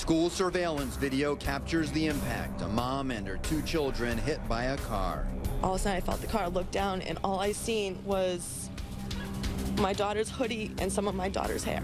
School surveillance video captures the impact. A mom and her 2 children hit by a car. All of a sudden I felt the car, look down, and all I seen was my daughter's hoodie and some of my daughter's hair.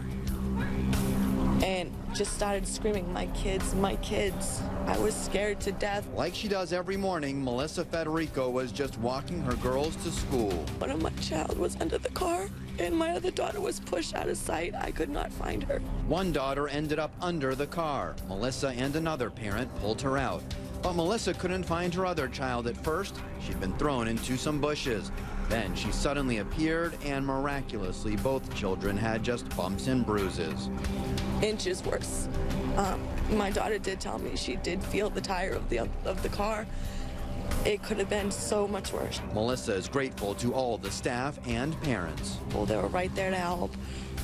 And just started screaming, my kids, my kids. I was scared to death. Like she does every morning, Melissa Federico was just walking her girls to school. One of my child was under the car, and my other daughter was pushed out of sight. I could not find her. One daughter ended up under the car. Melissa and another parent pulled her out. But Melissa couldn't find her other child at first. She'd been thrown into some bushes. Then she suddenly appeared, and miraculously, both children had just bumps and bruises. Inches worse. My daughter did tell me she did feel the tire of the car. It could have been so much worse. Melissa is grateful to all the staff and parents. Well, they were right there to help.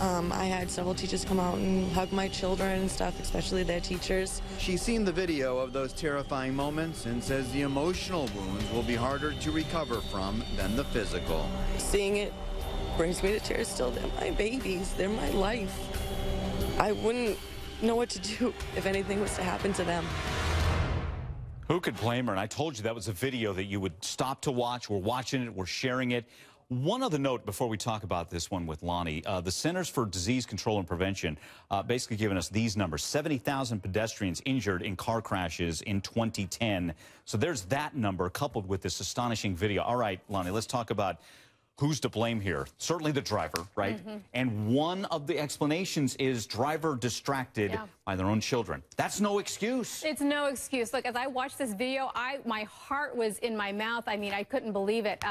I had several teachers come out and hug my children and stuff, especially their teachers. She's seen the video of those terrifying moments and says the emotional wounds will be harder to recover from than the physical. Seeing it brings me to tears still. They're my babies. They're my life. I wouldn't know what to do if anything was to happen to them. Who could blame her? And I told you that was a video that you would stop to watch. We're watching it. We're sharing it. One other note before we talk about this one with Lonnie. The Centers for Disease Control and Prevention basically giving us these numbers. 70,000 pedestrians injured in car crashes in 2010. So there's that number coupled with this astonishing video. All right, Lonnie, let's talk about who's to blame here. Certainly the driver, right? And one of the explanations is driver distracted by their own children. That's no excuse. It's no excuse. Look, as I watched this video, my heart was in my mouth. I mean, I couldn't believe it.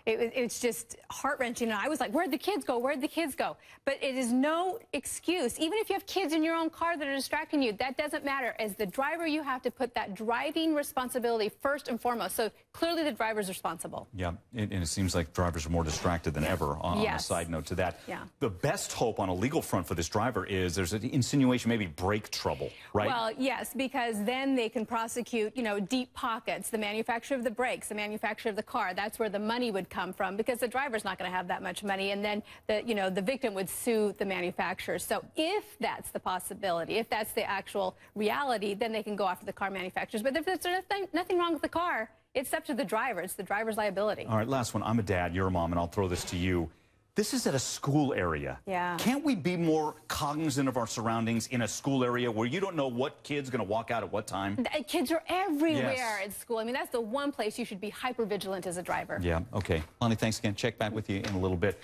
It's just heart-wrenching. And I was like, where'd the kids go? Where'd the kids go? But it is no excuse. Even if you have kids in your own car that are distracting you, that doesn't matter. As the driver, you have to put that driving responsibility first and foremost. So clearly the driver's responsible. Yeah, and it seems like drivers are more distracted than ever on a side note to that. Yeah. The best hope on a legal front for this driver is there's an insinuation maybe brake trouble, right? Well, yes, because then they can prosecute, you know, deep pockets, the manufacturer of the brakes, the manufacturer of the car. That's where the money would come from, because the driver's not going to have that much money, and then the victim would sue the manufacturer. So if that's the possibility, if that's the actual reality, then they can go after the car manufacturers. But if there's nothing wrong with the car, it's up to the driver. It's the driver's liability. All right, last one. I'm a dad, you're a mom, and I'll throw this to you. This is at a school area. Yeah. Can't we be more cognizant of our surroundings in a school area where you don't know what kid's going to walk out at what time? Kids are everywhere at school. I mean, that's the one place you should be hyper vigilant as a driver. Yeah, okay. Lonnie, thanks again. Check back with you in a little bit.